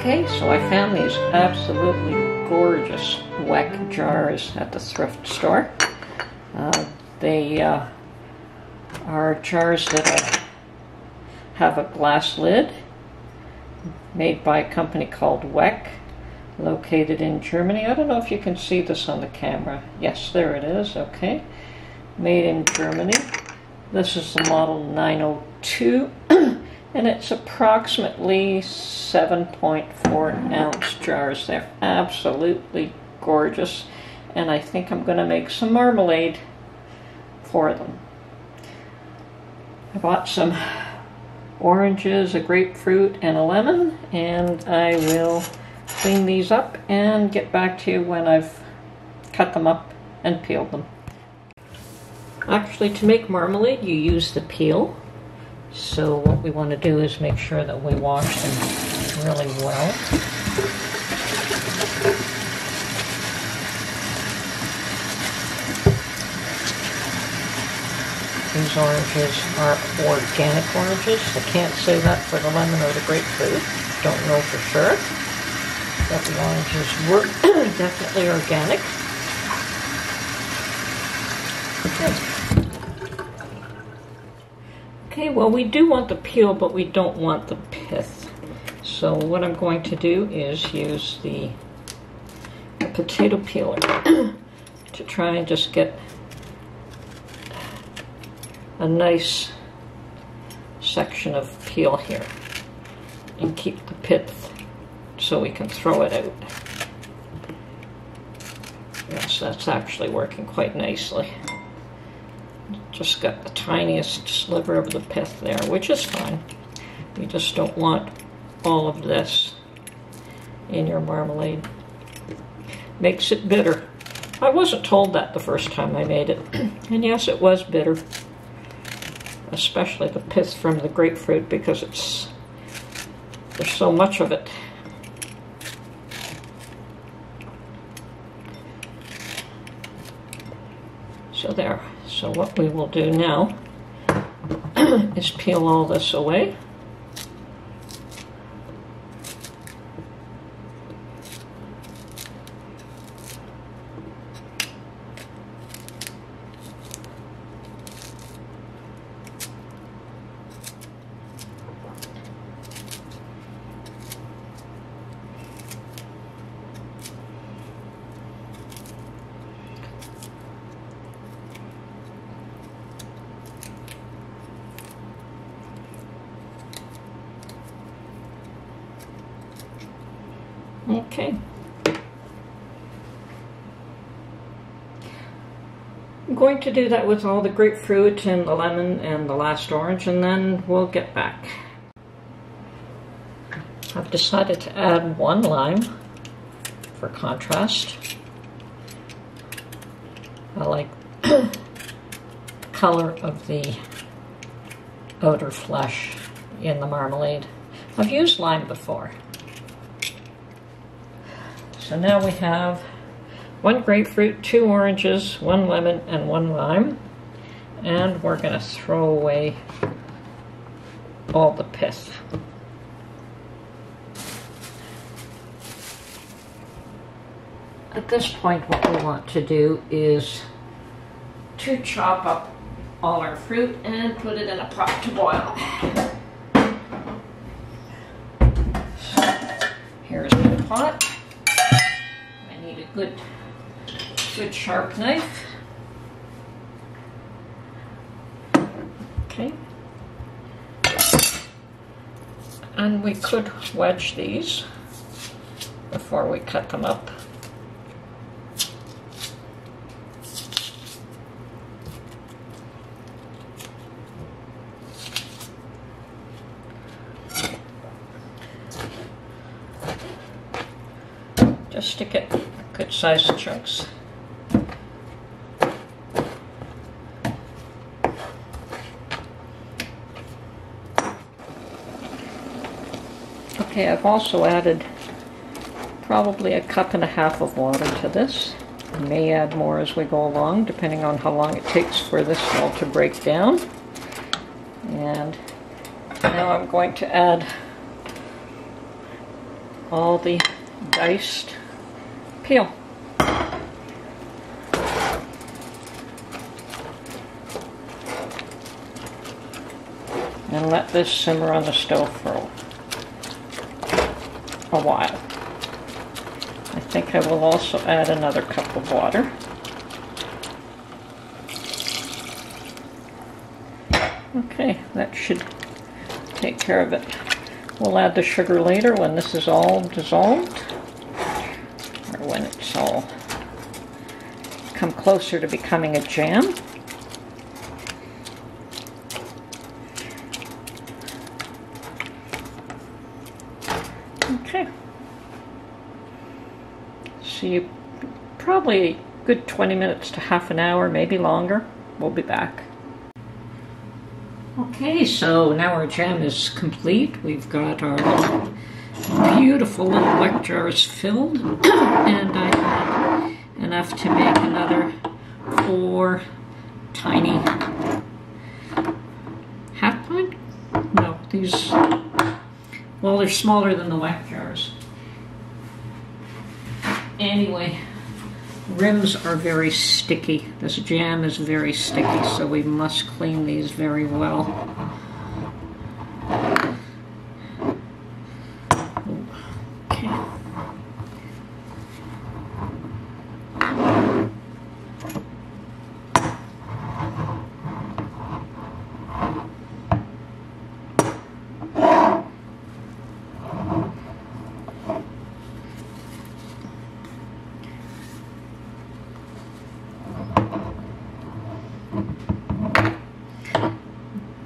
Okay, so I found these absolutely gorgeous WECK jars at the thrift store. They are jars that have a glass lid, made by a company called WECK, located in Germany. I don't know if you can see this on the camera. Yes, there it is. Okay. Made in Germany. This is the model 902, and it's approximately 7.4 ounce jars. They're absolutely gorgeous, and I think I'm going to make some marmalade for them. I bought some oranges, a grapefruit, and a lemon, and I will clean these up and get back to you when I've cut them up and peeled them. Actually, to make marmalade, you use the peel. So what we want to do is make sure that we wash them really well. These oranges are organic oranges. I can't say that for the lemon or the grapefruit. Don't know for sure. But the oranges were definitely organic. Okay, well, we do want the peel, but we don't want the pith. So what I'm going to do is use the potato peeler to try and just get a nice section of peel here and keep the pith so we can throw it out. Yes, that's actually working quite nicely. Just got the tiniest sliver of the pith there, which is fine. You just don't want all of this in your marmalade. Makes it bitter. I wasn't told that the first time I made it. And yes, it was bitter. Especially the pith from the grapefruit, because there's so much of it. So there. So what we will do now is peel all this away. Okay. I'm going to do that with all the grapefruit and the lemon and the last orange, and then we'll get back. I've decided to add one lime for contrast. I like the color of the outer flesh in the marmalade. I've used lime before. So now we have one grapefruit, 2 oranges, 1 lemon, and 1 lime. And we're going to throw away all the pith. At this point, what we want to do is to chop up all our fruit and put it in a pot to boil. So here's my pot. Need a good sharp knife. Okay. And we could wedge these before we cut them up. Just stick it good sized chunks. Okay, I've also added probably 1.5 cups of water to this. I may add more as we go along, depending on how long it takes for this all to break down. And now I'm going to add all the diced peel. And let this simmer on the stove for a while. I think I will also add another cup of water. Okay, that should take care of it. We'll add the sugar later when this is all dissolved, or when it's all come closer to becoming a jam. Okay. See, probably a good 20 minutes to half an hour, maybe longer. We'll be back. Okay, so now our jam is complete. We've got our beautiful little WECK jars filled, and I have enough to make another 4 tiny half pint? No, these, well, they're smaller than the WECK jars. Anyway, rims are very sticky. This jam is very sticky, so we must clean these very well. Okay.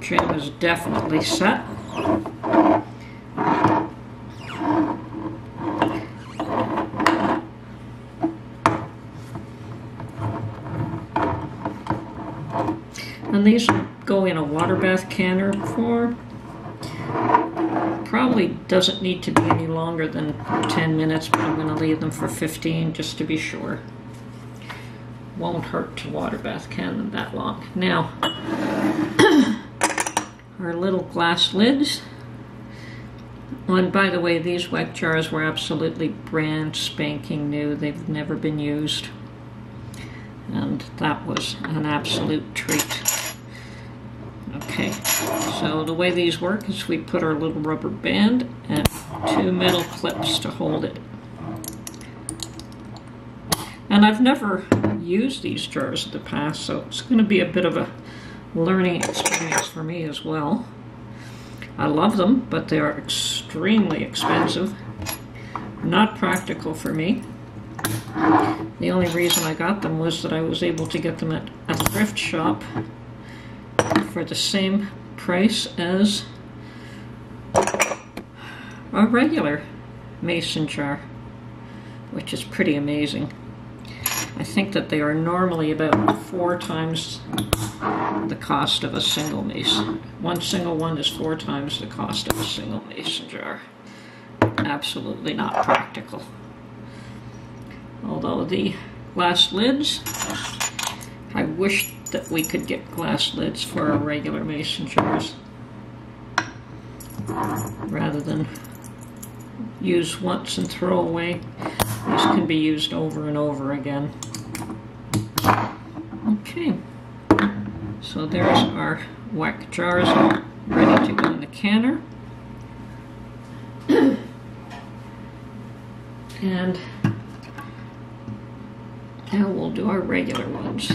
Jam is definitely set. And these go in a water bath canner for probably doesn't need to be any longer than 10 minutes, but I'm going to leave them for 15 just to be sure. Won't hurt to water bath can them that long. Now, our little glass lids. Oh, and by the way, these WECK jars were absolutely brand spanking new. They've never been used. And that was an absolute treat. Okay, so the way these work is we put our little rubber band and 2 metal clips to hold it. And I've never used these jars in the past, so it's going to be a bit of a learning experience for me as well. I love them, but they are extremely expensive. Not practical for me. The only reason I got them was that I was able to get them at a thrift shop for the same price as a regular mason jar, which is pretty amazing. I think that they are normally about 4 times the cost of a single mason. One single one is 4 times the cost of a single mason jar. Absolutely not practical. Although the glass lids, I wish that we could get glass lids for our regular mason jars rather than use once and throw away. These can be used over and over again. Okay, so there's our WECK jars ready to go in the canner. And now we'll do our regular ones.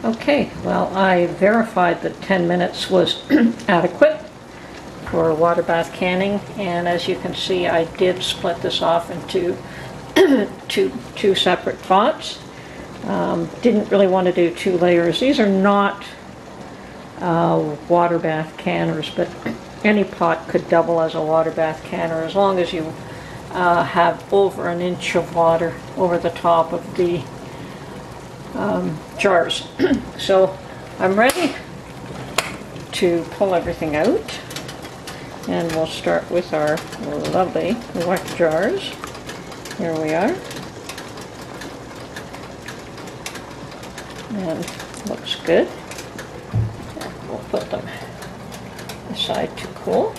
Okay, well, I verified that 10 minutes was adequate for water bath canning, and as you can see, I did split this off into two separate pots. Didn't really want to do 2 layers. These are not water bath canners, but any pot could double as a water bath canner as long as you have over 1 inch of water over the top of the jars. So I'm ready to pull everything out, and we'll start with our lovely WECK jars. Here we are, and looks good. We'll put them aside to cool.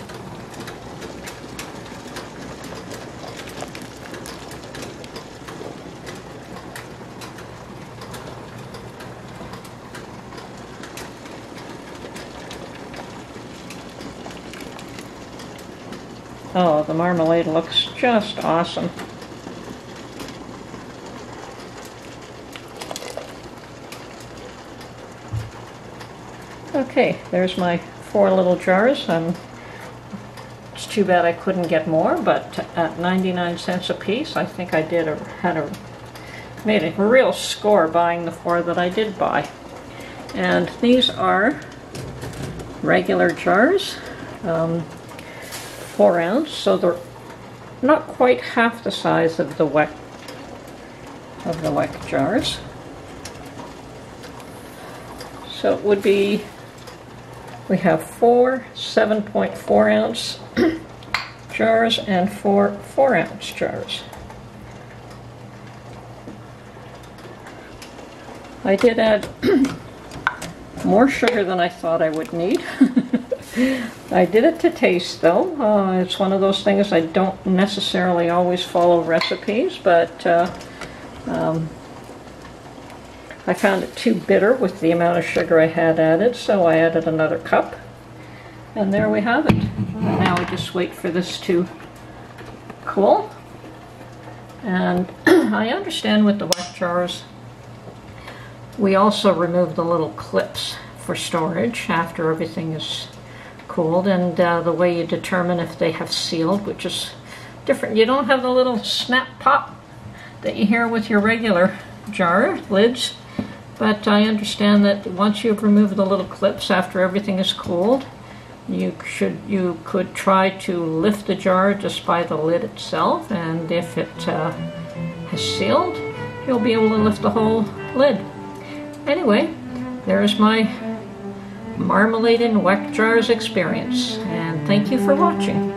Oh, the marmalade looks just awesome. Okay, there's my 4 little jars. It's too bad I couldn't get more, but at 99 cents a piece, I think I made a real score buying the 4 that I did buy. And these are regular jars. 4 ounce, so they're not quite half the size of the WECK jars. So it would be, we have 4 7.4 ounce jars and 4 4 ounce jars. I did add more sugar than I thought I would need. I did it to taste, though. It's one of those things, I don't necessarily always follow recipes, but I found it too bitter with the amount of sugar I had added, so I added another cup. And there we have it. Now we just wait for this to cool. And I understand with the WECK jars, we also remove the little clips for storage after everything is cooled, and the way you determine if they have sealed, which is different. You don't have the little snap pop that you hear with your regular jar lids, but I understand that once you've removed the little clips after everything is cooled, you could try to lift the jar just by the lid itself, and if it has sealed, you'll be able to lift the whole lid. Anyway, there's my marmalade in WECK jars experience, and thank you for watching.